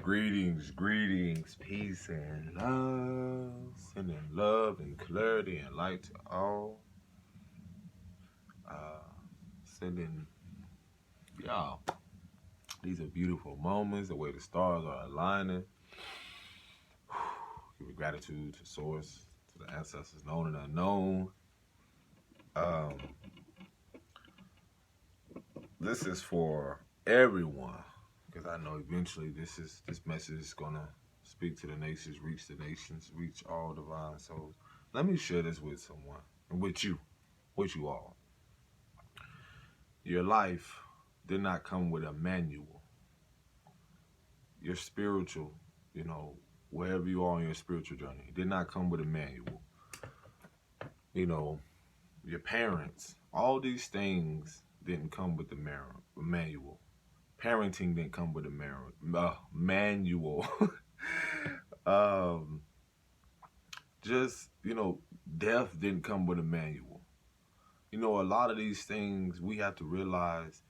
Greetings, peace and love, sending love and clarity and light to all. Sending y'all. These are beautiful moments, the way the stars are aligning. Give gratitude to Source, to the ancestors known and unknown. This is for everyone, because I know eventually this message is gonna speak to the nations, reach the nations, reach all divine souls. Let me share this with someone, and with you all. Your life did not come with a manual. Your spiritual, wherever you are on your spiritual journey, did not come with a manual. Your parents, all these things didn't come with the manual. Parenting didn't come with a manual. Death didn't come with a manual. A lot of these things we have to realize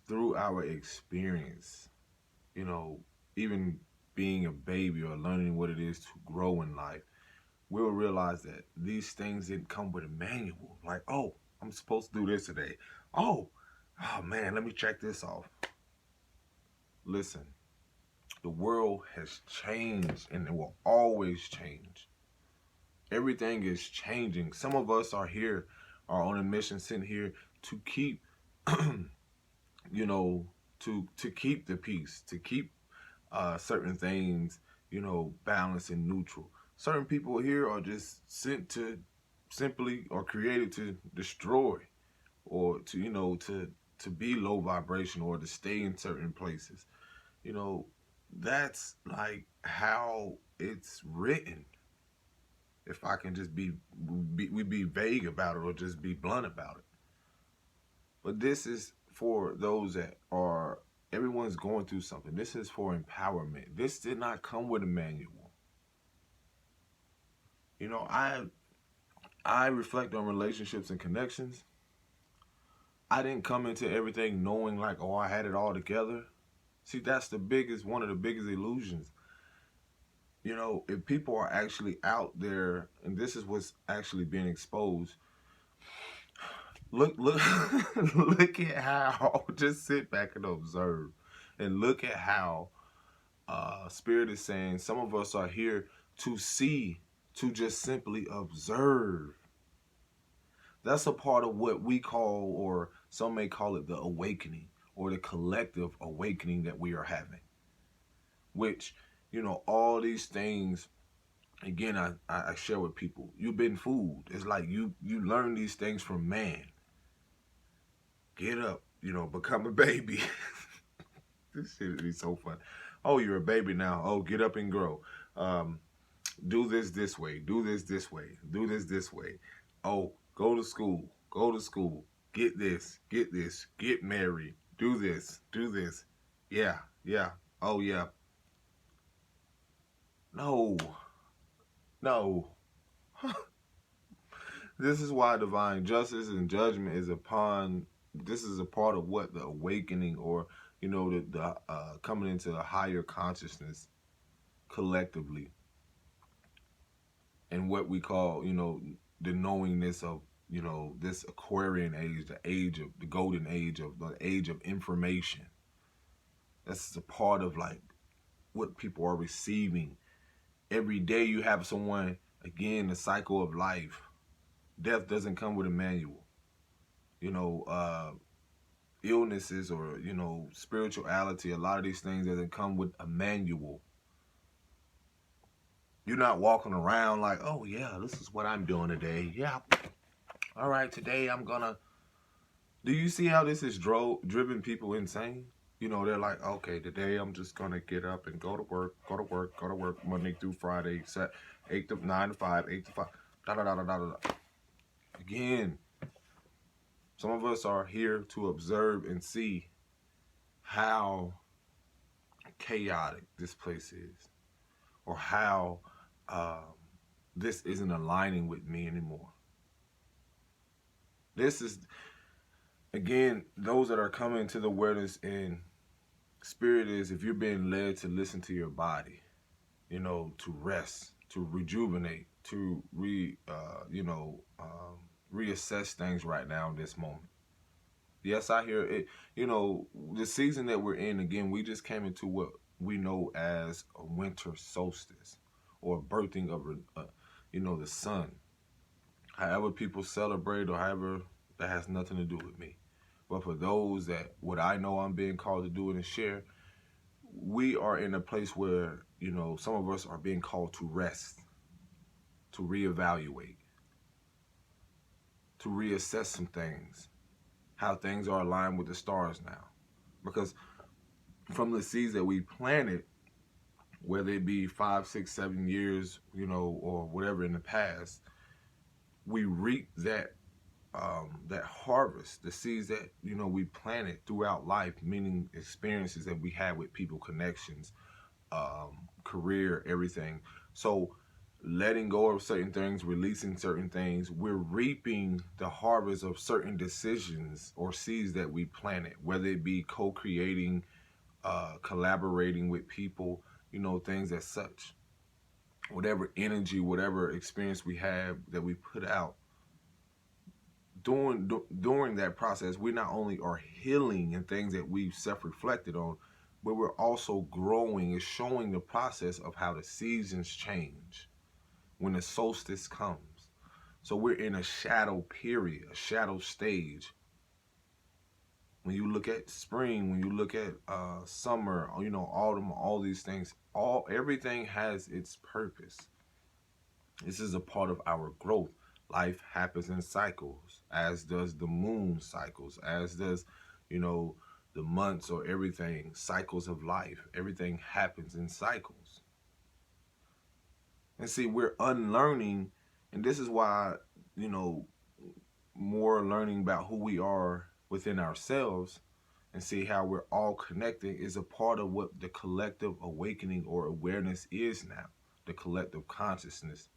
through our experience. Even being a baby or learning what it is to grow in life, we'll realize that these things didn't come with a manual. Like, oh, I'm supposed to do this today. Oh man, let me check this off. Listen, the world has changed and it will always change. Everything is changing. Some of us are on a mission, sent here to keep, to keep the peace, to keep certain things, balanced and neutral. Certain people here are just sent to simply or created to destroy or to be low vibration or to stay in certain places. That's like how it's written. If I can just be vague about it or just be blunt about it. But this is for those that are, everyone's going through something. This is for empowerment. This did not come with a manual. I reflect on relationships and connections. I didn't come into everything knowing like, oh, I had it all together. See, that's one of the biggest illusions. If people are actually out there, and this is what's actually being exposed, look look at how, just sit back and observe and look at how Spirit is saying some of us are here to see, to just simply observe. That's a part of what we call, or some may call it, the awakening, or the collective awakening that we are having. Which, all these things, again, I share with people. You've been fooled. It's like you learn these things from man. Get up, become a baby. This shit is so fun. Oh, you're a baby now. Oh, get up and grow. Do this way. Do this way. Do this way. Oh, go to school. Go to school. Get this. Get married. Do this. Yeah. Oh, yeah. No. This is why divine justice and judgment is upon. This is a part of what the awakening, or the coming into a higher consciousness collectively, and what we call the knowingness of this Aquarian age, the golden age, the age of information. That's a part of like what people are receiving. Every day you have someone, again, the cycle of life. Death doesn't come with a manual. Illnesses or, spirituality, a lot of these things doesn't come with a manual. You're not walking around like, oh yeah, this is what I'm doing today. Yeah. All right, today I'm gonna. Do you see how this has driven people insane? They're like, okay, today I'm just gonna get up and go to work, Monday through Friday, 9 to 5, 8 to 5, da da da da da da. Again, some of us are here to observe and see how chaotic this place is, or how this isn't aligning with me anymore. This is, again, those that are coming to the awareness and Spirit is if you're being led to listen to your body, to rest, to rejuvenate, to reassess things right now in this moment. Yes, I hear it. The season that we're in, again, we just came into what we know as a winter solstice or birthing of, the sun. However people celebrate or however, that has nothing to do with me. But for those that what I know I'm being called to do and share, we are in a place where, some of us are being called to rest, to reevaluate, to reassess some things, how things are aligned with the stars now. Because from the seeds that we planted, whether it be 5, 6, 7 years, or whatever in the past, we reap that harvest, the seeds that we planted throughout life, meaning experiences that we had with people, connections, career, everything. So letting go of certain things, releasing certain things, we're reaping the harvest of certain decisions or seeds that we planted, whether it be co-creating, collaborating with people, things as such. Whatever energy, whatever experience we have that we put out, during that process, we not only are healing and things that we've self-reflected on, but we're also growing and showing the process of how the seasons change when the solstice comes. So we're in a shadow period, a shadow stage. When you look at spring, when you look at summer, autumn, all these things, everything has its purpose. This is a part of our growth. Life happens in cycles, as does the moon cycles, as does, the months or everything, cycles of life. Everything happens in cycles. And see, we're unlearning, and this is why, more learning about who we are within ourselves and see how we're all connected is a part of what the collective awakening or awareness is now, the collective consciousness.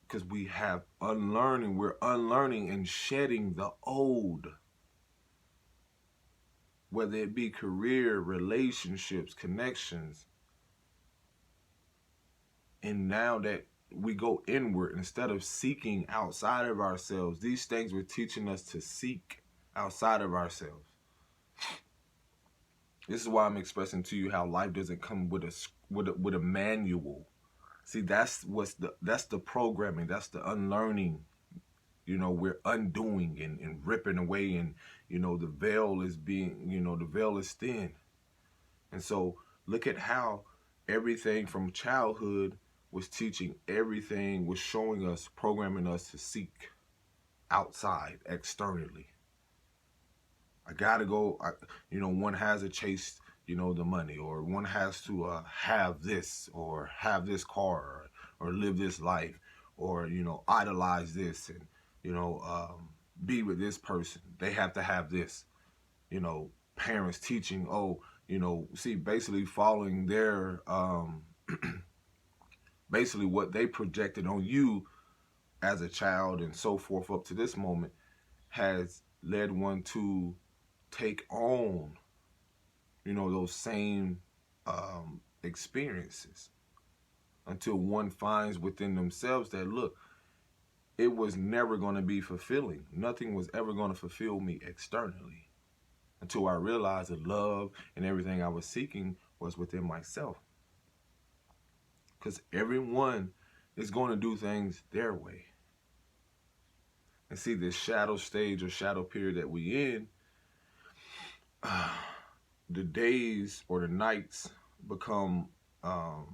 Because we're unlearning and shedding the old, whether it be career, relationships, connections. And now that we go inward instead of seeking outside of ourselves, these things were teaching us to seek outside of ourselves. This is why I'm expressing to you how life doesn't come with a manual. See, that's the programming, that's the unlearning. We're undoing and ripping away, and the veil is thin. And so look at how everything from childhood was teaching, everything was showing us, programming us to seek outside, externally. I gotta go, one has to chase, the money, or one has to have this, or have this car, or live this life, or, idolize this, and, be with this person. They have to have this, parents teaching, basically following their, basically what they projected on you as a child and so forth up to this moment has led one to take on, those same experiences until one finds within themselves that, look, it was never going to be fulfilling. Nothing was ever going to fulfill me externally until I realized that love and everything I was seeking was within myself. Because everyone is going to do things their way. And see, this shadow stage or shadow period that we in, the days or the nights become, how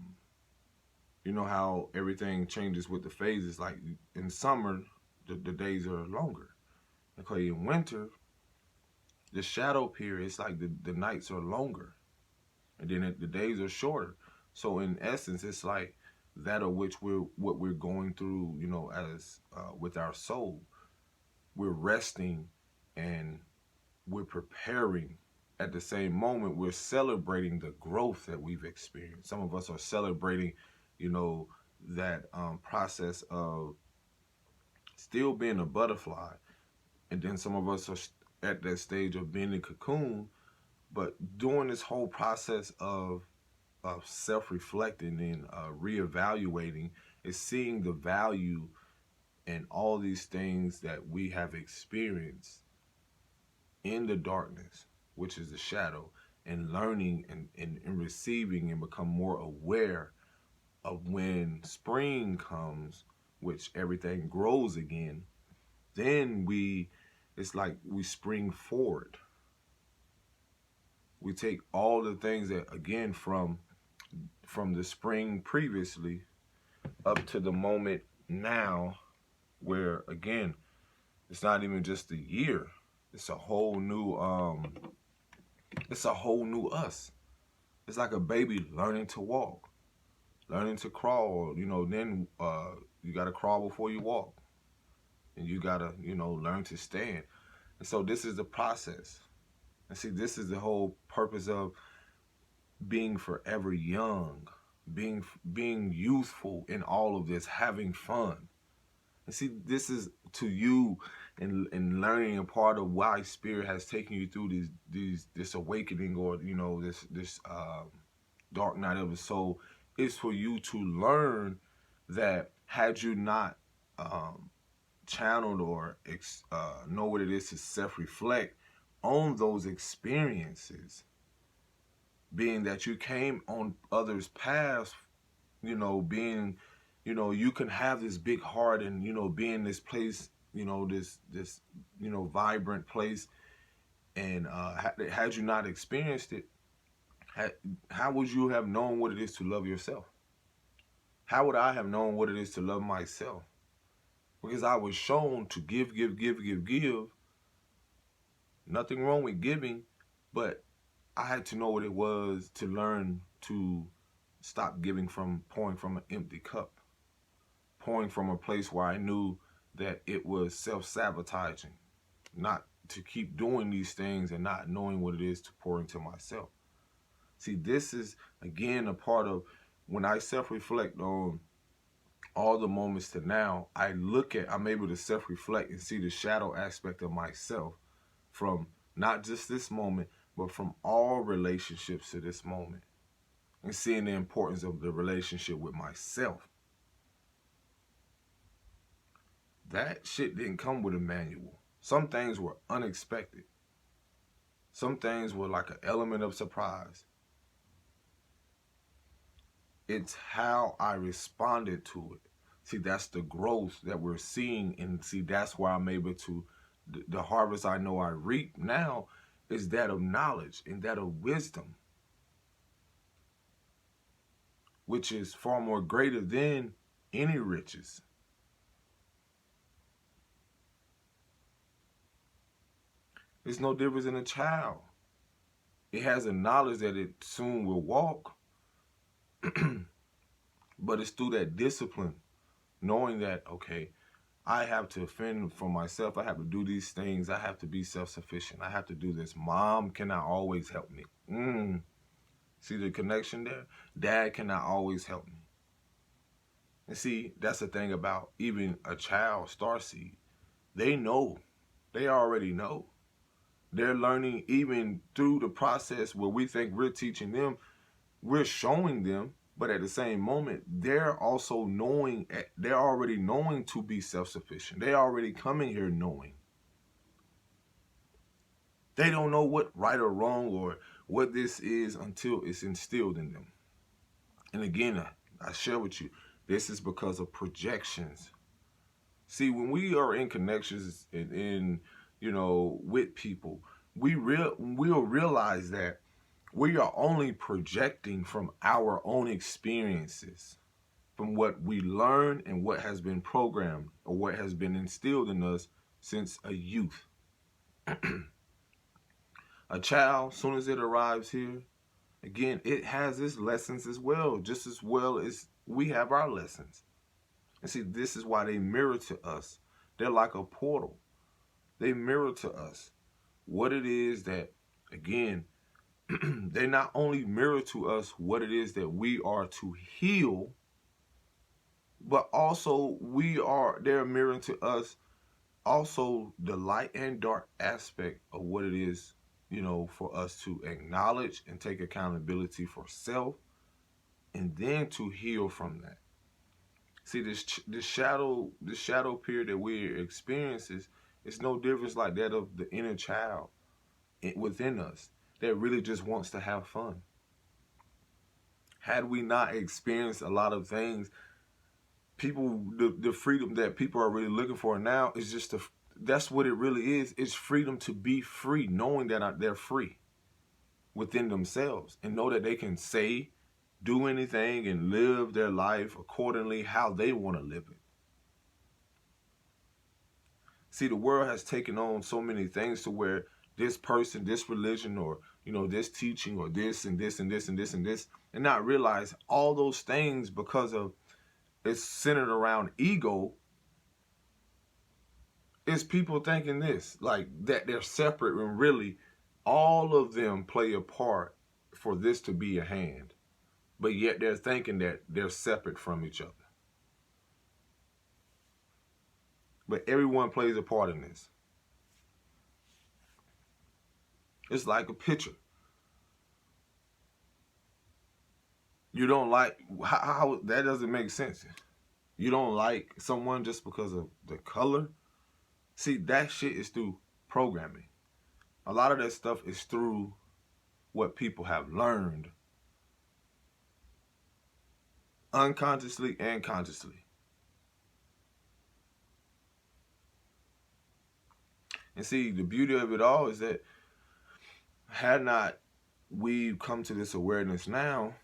everything changes with the phases. Like in summer, the days are longer. Okay, in winter, the shadow period, it's like the nights are longer. And then the days are shorter. So in essence, it's like that of which what we're going through, as with our soul. We're resting and we're preparing. At the same moment, we're celebrating the growth that we've experienced. Some of us are celebrating, that process of still being a butterfly. And then some of us are at that stage of being a cocoon, But during this whole process of self-reflecting and reevaluating is seeing the value in all these things that we have experienced in the darkness, which is the shadow, and learning and receiving and become more aware of when spring comes, which everything grows again. Then it's like we spring forward. We take all the things that, again, from the spring previously up to the moment now, where again, it's not even just a year. It's a whole new us. It's like a baby learning to walk, learning to crawl. Then you gotta crawl before you walk. And you gotta, learn to stand. And so this is the process. And see, this is the whole purpose of being forever young, being youthful in all of this, having fun. And see, this is to you and learning a part of why Spirit has taken you through this awakening, or this dark night of the soul, is for you to learn that had you not channeled or know what it is to self-reflect on those experiences, being that you came on others' paths, being, you can have this big heart and, be in this place, this vibrant place. And had you not experienced it, how would you have known what it is to love yourself? How would I have known what it is to love myself? Because I was shown to give. Nothing wrong with giving, but I had to know what it was to learn to stop giving from pouring from an empty cup. Pouring from a place where I knew that it was self-sabotaging. Not to keep doing these things and not knowing what it is to pour into myself. See, this is, again, a part of when I self-reflect on all the moments to now, I'm able to self-reflect and see the shadow aspect of myself from not just this moment, but from all relationships to this moment. And seeing the importance of the relationship with myself. That shit didn't come with a manual. Some things were unexpected. Some things were like an element of surprise. It's how I responded to it. See, that's the growth that we're seeing. And see, that's why I'm able to, the harvest I know I reap now is that of knowledge and that of wisdom, which is far more greater than any riches. It's no difference in a child. It has a knowledge that it soon will walk, but it's through that discipline, knowing that, okay, I have to fend for myself. I have to do these things. I have to be self-sufficient. I have to do this. Mom cannot always help me. See the connection there? Dad cannot always help me. And see, that's the thing about even a child, starseed. They know. They already know. They're learning even through the process where we think we're teaching them, we're showing them, but at the same moment, they're also knowing, they're already knowing to be self-sufficient. They're already coming here knowing. They don't know what right or wrong or what this is until it's instilled in them. And again, I share with you, this is because of projections. See, when we are in connections and with people, we'll realize that we are only projecting from our own experiences, from what we learn and what has been programmed or what has been instilled in us since a youth. A child, as soon as it arrives here, again, it has its lessons as well as we have our lessons. And see, this is why they mirror to us. They're like a portal. They mirror to us what it is that, again, they not only mirror to us what it is that we are to heal, but also they're mirroring to us also the light and dark aspect of what it is you know, for us to acknowledge and take accountability for self, and then to heal from that. See, this shadow period that we're experiencing, it's no difference like that of the inner child within us that really just wants to have fun. Had we not experienced a lot of things, the freedom that people are really looking for now is just that's what it really is. It's freedom to be free, knowing that they're free within themselves and know that they can say, do anything, and live their life accordingly how they want to live it. See, the world has taken on so many things to where this person, this religion, or, you know, this teaching, or this and this and this and this and this, and not realize all those things, because of it's centered around ego. It's people thinking this, like that they're separate, when really all of them play a part for this to be a hand. But yet they're thinking that they're separate from each other. But everyone plays a part in this. It's like a picture. You don't like, how that doesn't make sense. You don't like someone just because of the color. See, that shit is through programming. A lot of that stuff is through what people have learned, unconsciously and consciously. And see, the beauty of it all is that had not we come to this awareness now,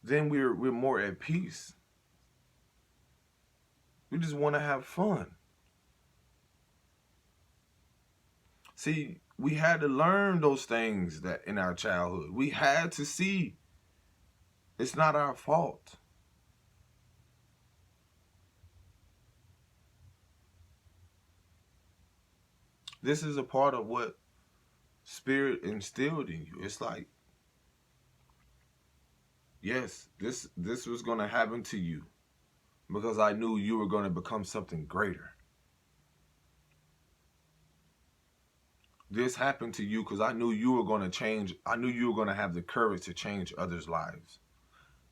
then we're more at peace. We just want to have fun. See, we had to learn those things that in our childhood. We had to see. It's not our fault. This is a part of what Spirit instilled in you. It's like, yes, this was going to happen to you because I knew you were going to become something greater. This happened to you because I knew you were going to change. I knew you were going to have the courage to change others' lives.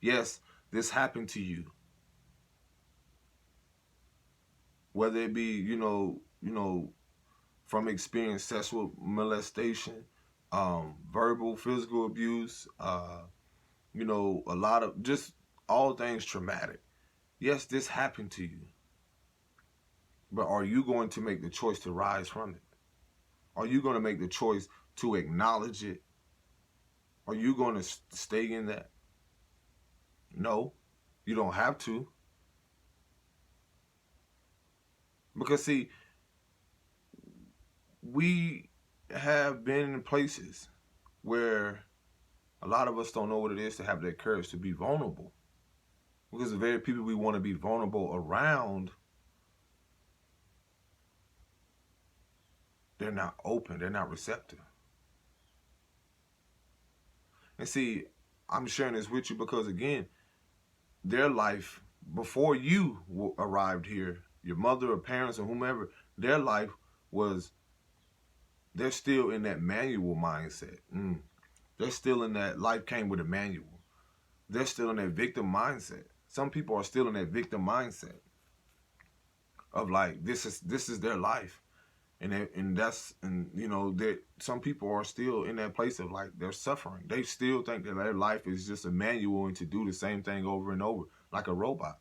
Yes, this happened to you. Whether it be, you know, from experience, sexual molestation, verbal, physical abuse, you know, a lot of just all things traumatic. Yes, this happened to you. But are you going to make the choice to rise from it? Are you going to make the choice to acknowledge it? Are you going to stay in that? No, you don't have to. Because see, we have been in places where a lot of us don't know what it is to have that courage to be vulnerable. Because the very people we want to be vulnerable around, they're not open, they're not receptive. And see, I'm sharing this with you because, again, their life before you arrived here, your mother or parents or whomever, their life was, they're still in that manual mindset. They're still in that life came with a manual. They're still in that victim mindset. Some people are still in that victim mindset of like, this is their life. And that's, and you know, that some people are still in that place of like, they're suffering. They still think that their life is just a manual and to do the same thing over and over like a robot.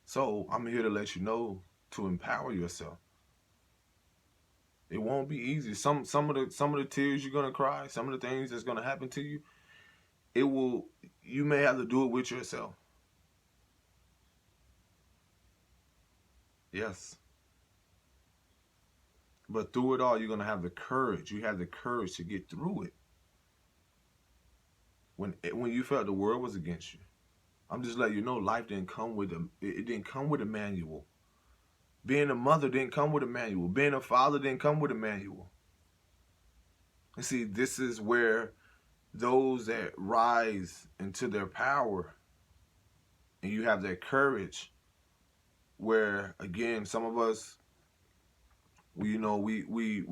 So I'm here to let you know to empower yourself. It won't be easy. Some of the tears you're gonna cry, some of the things that's gonna happen to you, you may have to do it with yourself. Yes. But through it all, you're gonna have the courage. You have the courage to get through it. When you felt the world was against you, I'm just letting you know, life didn't come with it didn't come with a manual. Being a mother didn't come with a manual. Being a father didn't come with a manual. And see, this is where those that rise into their power and you have that courage where, again, some of us, we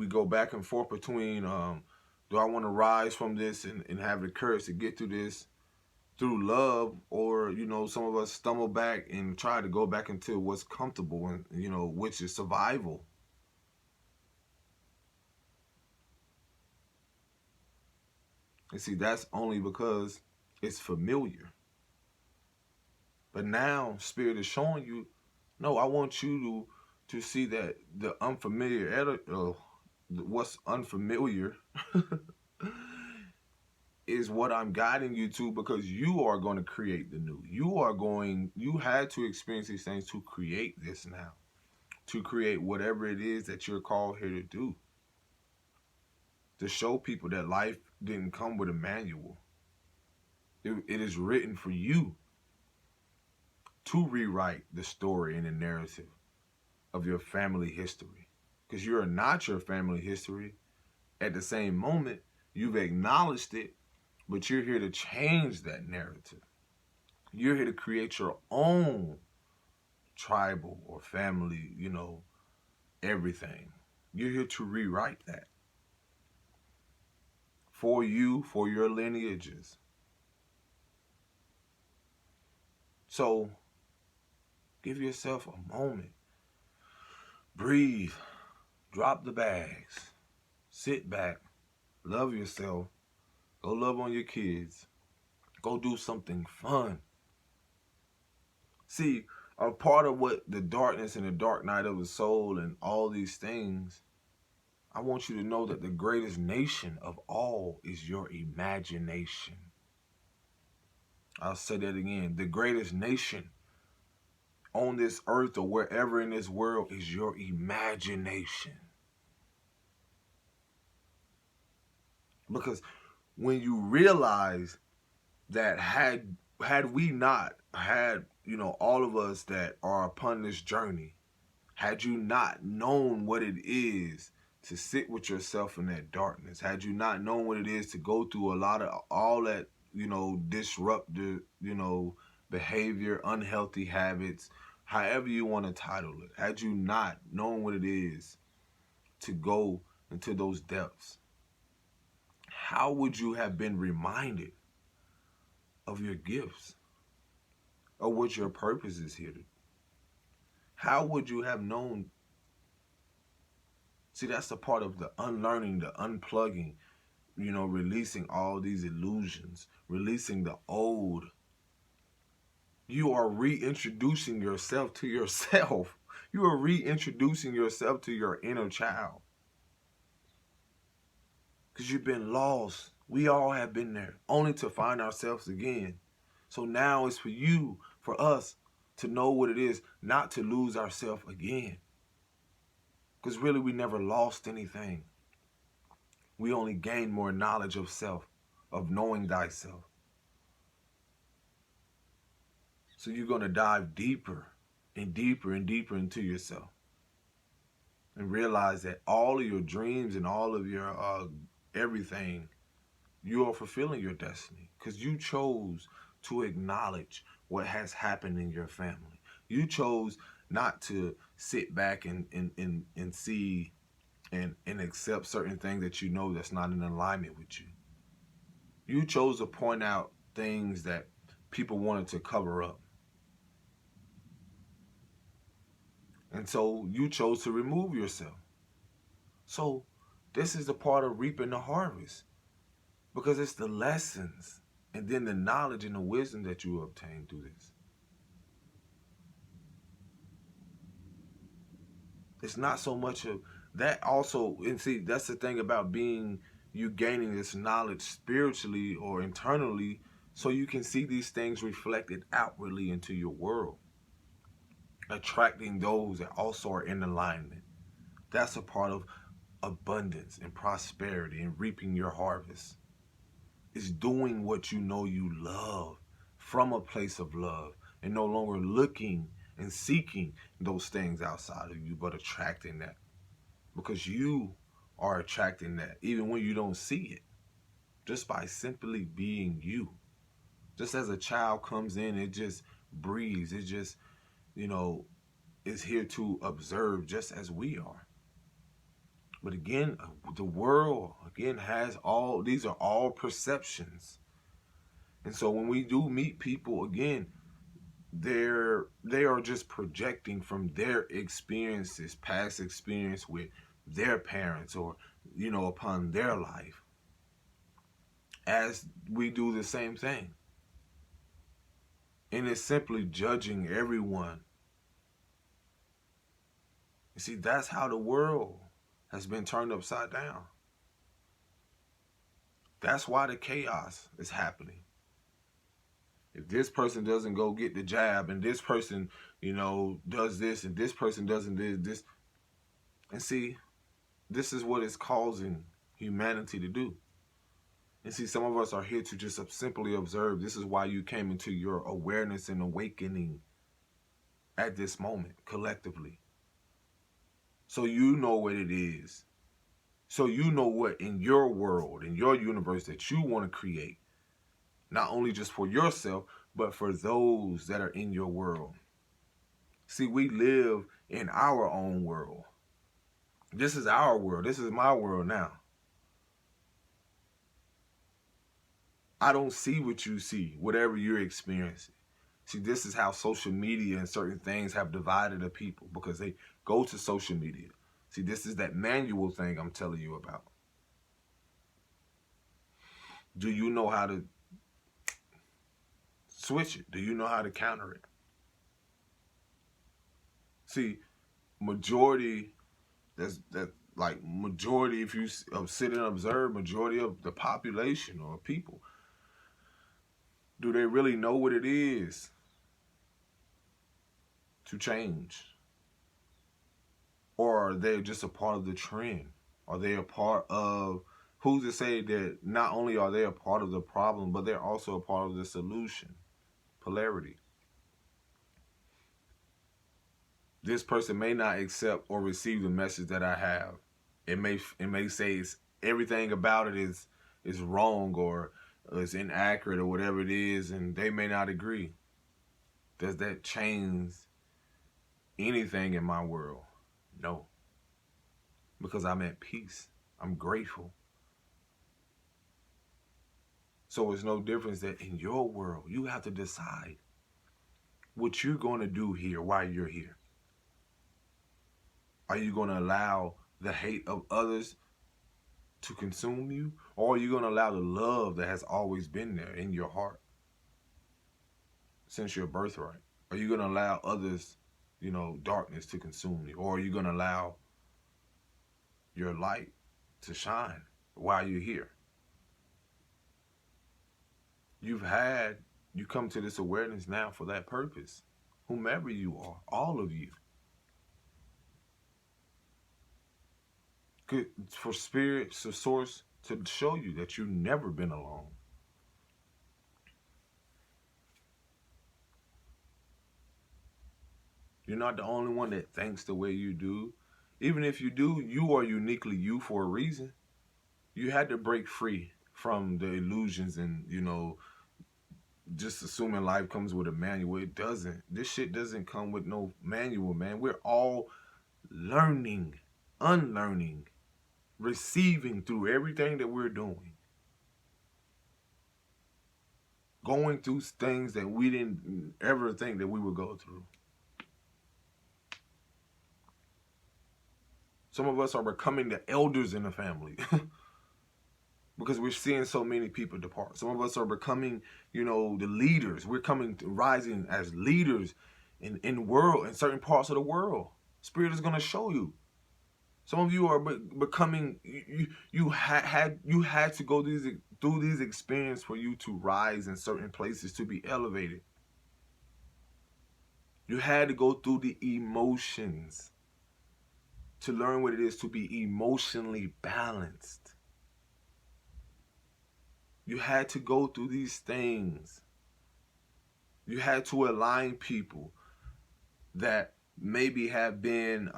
go back and forth between, do I want to rise from this and have the courage to get through this through love, or some of us stumble back and try to go back into what's comfortable, and which is survival. And see, that's only because it's familiar. But now Spirit is showing you, no, I want you to see that the unfamiliar, what's unfamiliar is what I'm guiding you to, because you are going to create the new. You had to experience these things to create this now, to create whatever it is that you're called here to do, to show people that life didn't come with a manual. It is written for you to rewrite the story and the narrative of your family history, because you are not your family history. At the same moment, you've acknowledged it, but you're here to change that narrative. You're here to create your own tribal or family, everything. You're here to rewrite that for you, for your lineages. So give yourself a moment. Breathe. Drop the bags. Sit back. Love yourself. Go love on your kids. Go do something fun. See, a part of what the darkness and the dark night of the soul and all these things, I want you to know that the greatest nation of all is your imagination. I'll say that again. The greatest nation on this earth or wherever in this world is your imagination. Because when you realize that had we not had, all of us that are upon this journey, had you not known what it is to sit with yourself in that darkness, had you not known what it is to go through a lot of all that, disruptive, behavior, unhealthy habits, however you want to title it, had you not known what it is to go into those depths, how would you have been reminded of your gifts, or what your purpose is here to do? How would you have known? See, that's the part of the unlearning, the unplugging, releasing all these illusions, releasing the old. You are reintroducing yourself to yourself. You are reintroducing yourself to your inner child. Because you've been lost. We all have been there, only to find ourselves again. So now it's for you, for us, to know what it is not to lose ourselves again. Because really, we never lost anything. We only gained more knowledge of self, of knowing thyself. So you're going to dive deeper and deeper and deeper into yourself. And realize that all of your dreams and all of your everything, you are fulfilling your destiny. Because you chose to acknowledge what has happened in your family. You chose not to sit back and see and accept certain things that that's not in alignment with you. You chose to point out things that people wanted to cover up. And so you chose to remove yourself. So this is the part of reaping the harvest, because it's the lessons and then the knowledge and the wisdom that you obtain through this. It's not so much of that also, and see, that's the thing about you gaining this knowledge spiritually or internally, so you can see these things reflected outwardly into your world, attracting those that also are in alignment. That's a part of abundance and prosperity and reaping your harvest. It's doing what you love from a place of love, and no longer looking and seeking those things outside of you, but attracting that. Because you are attracting that even when you don't see it, just by simply being you. Just as a child comes in, it just breathes. It just, you know, is here to observe just as we are. But again, the world, again, has all, these are all perceptions. And so when we do meet people, again, they are just projecting from their experiences, past experience with their parents, or, you know, upon their life, as we do the same thing. And it's simply judging everyone. You see, that's how the world has been turned upside down. That's why the chaos is happening. If this person doesn't go get the jab, and this person, you know, does this, and this person doesn't do this. And see, this is what is causing humanity to do. And see, some of us are here to just simply observe. This is why you came into your awareness and awakening at this moment, collectively. So you know what it is. So you know what in your world, in your universe, that you want to create. Not only just for yourself, but for those that are in your world. See, we live in our own world. This is our world. This is my world now. I don't see what you see, whatever you're experiencing. See, this is how social media and certain things have divided the people, because they go to social media. See, this is that manual thing I'm telling you about. Do you know how to switch it? Do you know how to counter it? See, majority, majority, if you sit and observe, majority of the population or people, do they really know what it is to change? Or are they just a part of the trend? Are they a part of, who's to say that not only are they a part of the problem, but they're also a part of the solution? Polarity. This person may not accept or receive the message that I have. It may say it's, everything about it is wrong, or it's inaccurate, or whatever it is, and they may not agree. Does that change anything in my world? No. Because I'm at peace. I'm grateful. So it's no difference that in your world, you have to decide what you're going to do here while you're here. Are you going to allow the hate of others to consume you? Or are you going to allow the love that has always been there in your heart since your birthright? Are you going to allow others, you know, darkness to consume you? Or are you going to allow your light to shine while you're here? You come to this awareness now for that purpose. Whomever you are, all of you. For spirit, to source, to show you that you've never been alone. You're not the only one that thinks the way you do. Even if you do, you are uniquely you for a reason. You had to break free from the illusions and, you know, just assuming life comes with a manual. It doesn't. This shit doesn't come with no manual, man. We're all learning, unlearning, receiving through everything that we're doing. Going through things that we didn't ever think that we would go through. Some of us are becoming the elders in the family because we're seeing so many people depart. Some of us are becoming, you know, the leaders. We're rising as leaders in certain parts of the world. Spirit is going to show you. Some of you are becoming. You had to go through these experiences for you to rise in certain places, to be elevated. You had to go through the emotions to learn what it is to be emotionally balanced. You had to go through these things. You had to align people that maybe have been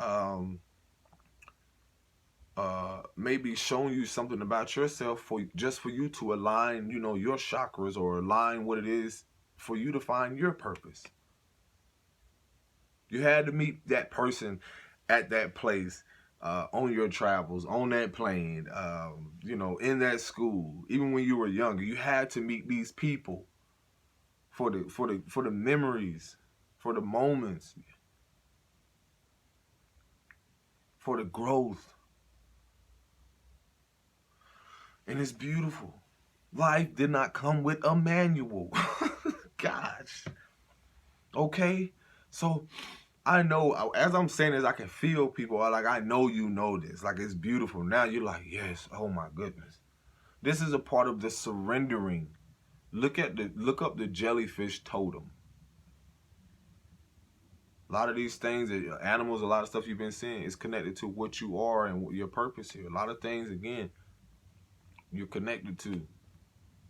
maybe showing you something about yourself just for you to align, you know, your chakras, or align what it is for you to find your purpose. You had to meet that person at that place, on your travels, on that plane, you know, in that school. Even when you were younger, you had to meet these people for the memories, for the moments, for the growth. And it's beautiful. Life did not come with a manual. Gosh. Okay? So I know, as I'm saying this, I can feel people are like, I know you know this. Like, it's beautiful. Now you're like, yes, oh my goodness. This is a part of the surrendering. Look up the jellyfish totem. A lot of these things, animals, a lot of stuff you've been seeing is connected to what you are and your purpose here. A lot of things, again, you're connected to.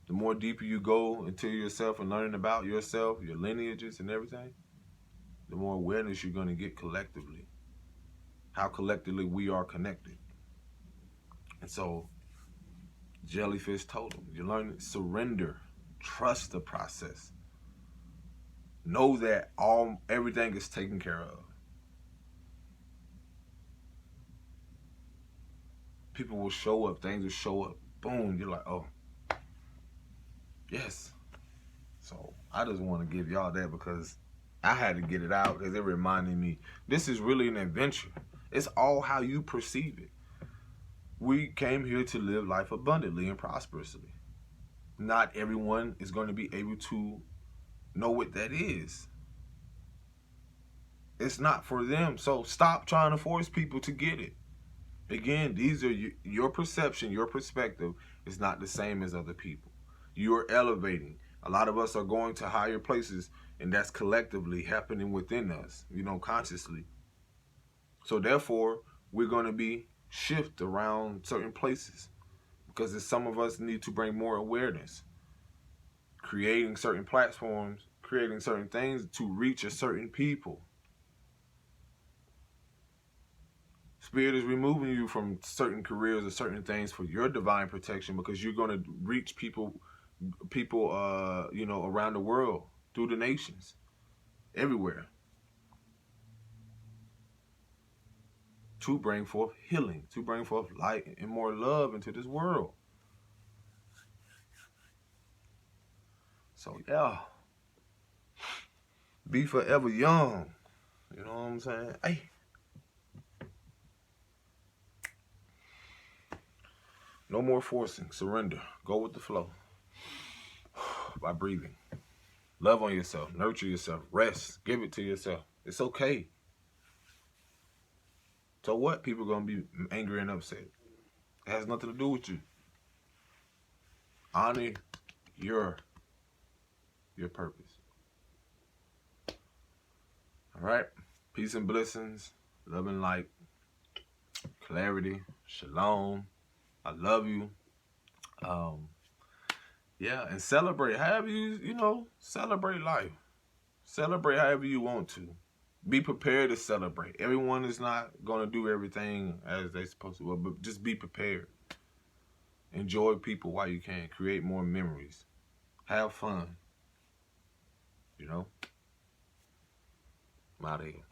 The more deeper you go into yourself and learning about yourself, your lineages and everything, the more awareness you're going to get collectively. How collectively we are connected. And so, jellyfish totem. You learn surrender. Trust the process. Know that everything is taken care of. People will show up. Things will show up. Boom. You're like, oh, yes. So I just want to give y'all that because I had to get it out because it reminded me this is really an adventure. It's all how you perceive it. We came here to live life abundantly and prosperously. Not everyone is going to be able to know what that is. It's not for them. So stop trying to force people to get it. Again, these are your perception, your perspective is not the same as other people. You're elevating. A lot of us are going to higher places, and that's collectively happening within us, you know, consciously. So therefore, we're going to be shift around certain places because some of us need to bring more awareness, creating certain platforms, creating certain things to reach a certain people. Spirit is removing you from certain careers or certain things for your divine protection because you're going to reach people, you know, around the world, through the nations, everywhere, to bring forth healing, to bring forth light and more love into this world. So, yeah, be forever young. You know what I'm saying? Hey. No more forcing. Surrender. Go with the flow. By breathing. Love on yourself. Nurture yourself. Rest. Give it to yourself. It's okay. So what? People are going to be angry and upset. It has nothing to do with you. Honor your purpose. All right? Peace and blessings. Love and light. Clarity. Shalom. I love you. Yeah, and celebrate. However you know, celebrate life. Celebrate however you want to. Be prepared to celebrate. Everyone is not going to do everything as they're supposed to, but just be prepared. Enjoy people while you can. Create more memories. Have fun. You know? I'm out of here.